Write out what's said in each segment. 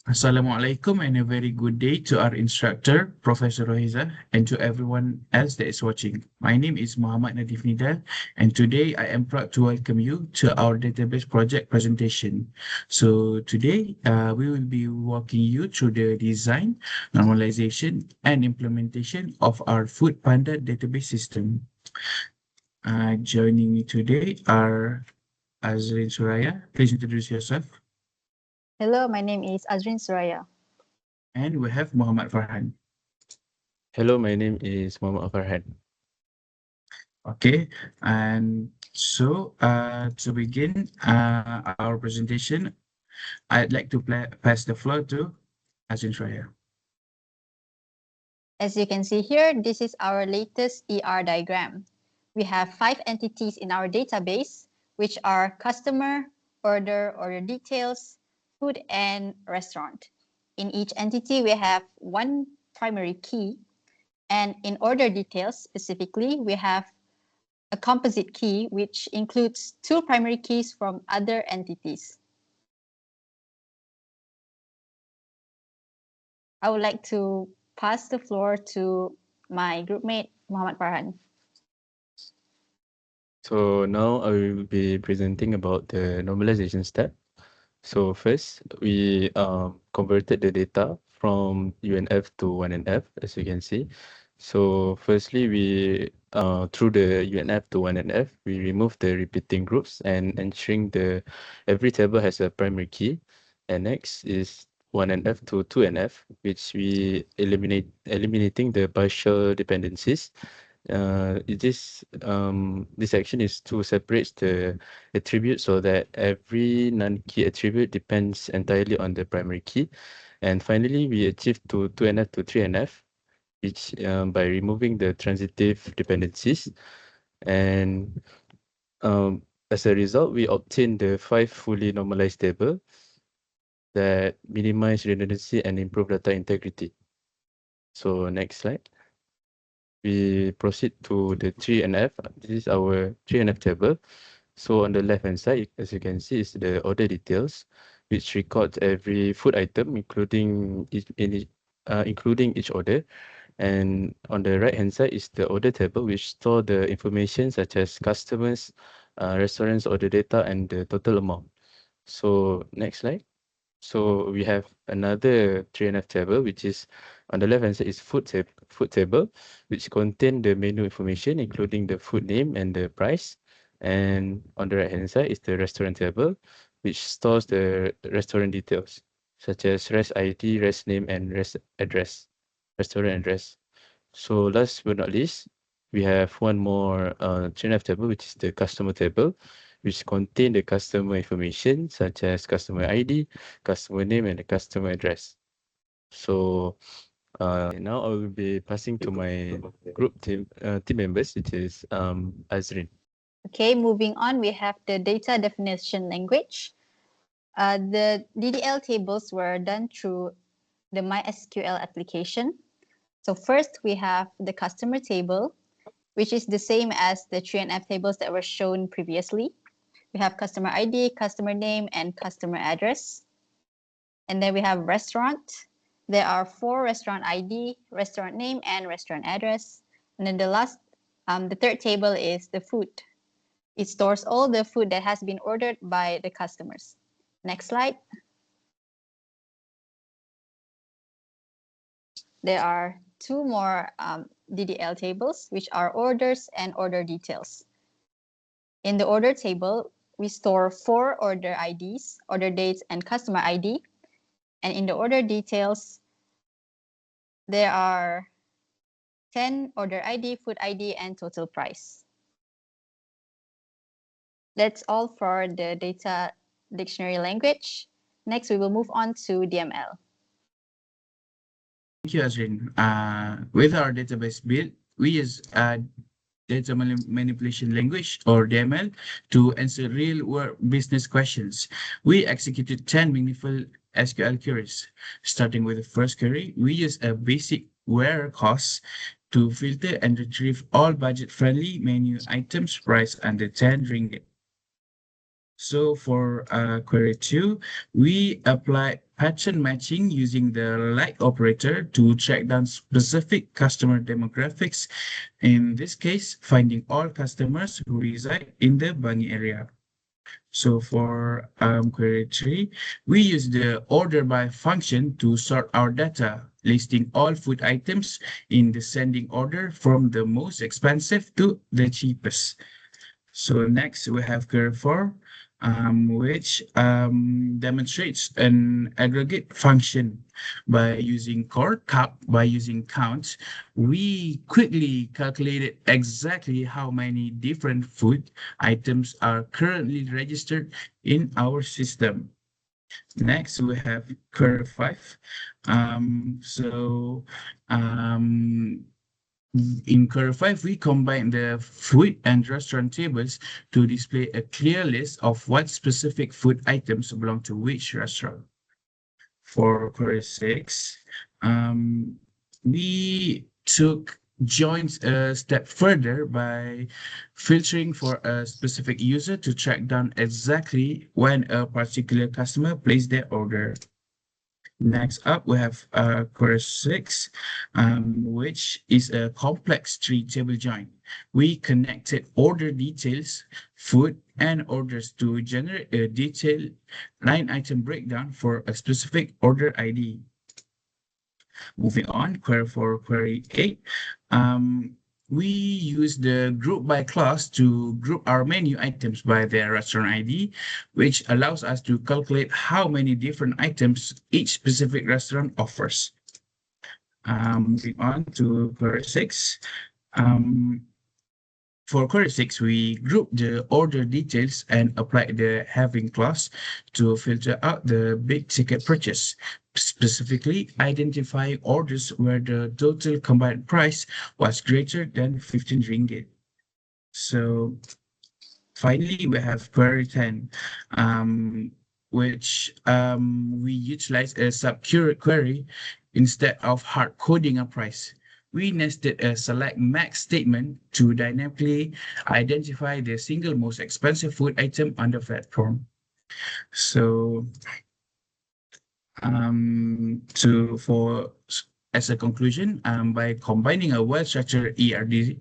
Assalamualaikum and a very good day to our instructor, Professor Rohiza, and to everyone else that is watching. My name is Muhammad Nadif Nida, and today I am proud to welcome you to our database project presentation. So today we will be walking you through the design, normalization, and implementation of our Foodpanda database system. Joining me today are Azrin Suraya. Please introduce yourself. Hello, my name is Azrin Suraya. And we have Muhammad Farhan. Hello, my name is Muhammad Farhan. Okay, and so to begin our presentation, I'd like to pass the floor to Azin Shreya. As you can see here, this is our latest ER diagram. We have 5 entities in our database, which are customer, order details, food, and restaurant. In each entity, we have one primary key, and in order details specifically, we have a composite key, which includes 2 primary keys from other entities. I would like to pass the floor to my groupmate, Muhammad Farhan. So now I will be presenting about the normalization step. So first, we converted the data from UNF to 1NF, as you can see. So firstly, we through the UNF to 1NF, we remove the repeating groups and ensuring every table has a primary key. And next is 1NF to 2NF, which we eliminating the partial dependencies. This action is to separate the attribute so that every non-key attribute depends entirely on the primary key. And finally, we achieve to 2NF to 3NF, which by removing the transitive dependencies. And as a result, we obtain the 5 fully normalized table that minimize redundancy and improve data integrity. So next slide. We proceed to the 3NF. This is our 3NF table. So on the left-hand side, as you can see, is the order details, which records every food item, including each order. And on the right-hand side is the order table, which store the information such as customers, restaurants, order data, and the total amount. So next slide. So we have another 3NF table, which is on the left-hand side is food table, which contain the menu information, including the food name and the price. And on the right-hand side is the restaurant table, which stores the restaurant details, such as rest ID, rest name, and restaurant address. So last but not least, we have one more 3NF table, which is the customer table, which contain the customer information such as customer ID, customer name, and the customer address. So now I will be passing to my group team members, which is Azrin. Okay, moving on, we have the data definition language. The DDL tables were done through the MySQL application. So first, we have the customer table, which is the same as the 3NF tables that were shown previously. We have customer ID, customer name, and customer address. And then we have restaurant. There are 4 restaurant ID, restaurant name, and restaurant address. And then the third table is the food. It stores all the food that has been ordered by the customers. Next slide. There are 2 more DDL tables, which are orders and order details. In the order table, we store 4 order IDs, order dates, and customer ID. And in the order details, there are 10 order ID, food ID, and total price. That's all for the data dictionary language. Next, we will move on to DML. Thank you, Azrin. With our database build, we use data manipulation language or DML to answer real-world business questions. We executed 10 meaningful SQL queries. Starting with the first query, we use a basic where cost to filter and retrieve all budget-friendly menu items priced under 10 ringgit. So for query 2, we apply pattern matching using the like operator to track down specific customer demographics. In this case, finding all customers who reside in the Bangi area. So for query 3, we use the order by function to sort our data, listing all food items in descending order from the most expensive to the cheapest. So next we have query 4, which demonstrates an aggregate function by using count. We quickly calculated exactly how many different food items are currently registered in our system. Next, we have query 5. So in query 5, we combine the food and restaurant tables to display a clear list of what specific food items belong to which restaurant. For query 6, we took joins a step further by filtering for a specific user to track down exactly when a particular customer placed their order. Next up, we have query 6, which is a complex tree table join. We connected order details, food, and orders to generate a detailed line item breakdown for a specific order ID. Moving on, query 8. We use the group by class to group our menu items by their restaurant ID, which allows us to calculate how many different items each specific restaurant offers. Moving on to query 6. For query 6, we group the order details and apply the having clause to filter out the big ticket purchase, specifically identifying orders where the total combined price was greater than 15 ringgit. So finally, we have query 10, which we utilize a subquery instead of hard coding a price. We nested a select max statement to dynamically identify the single most expensive food item on the platform. So, as a conclusion, by combining a well-structured ERD,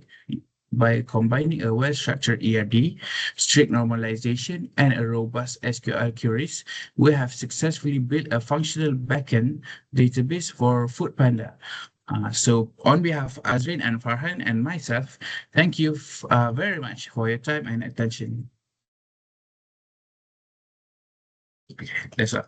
strict normalization, and a robust SQL queries, we have successfully built a functional backend database for Foodpanda. So on behalf of Azrin and Farhan and myself, thank you very much for your time and attention. Okay, that's all.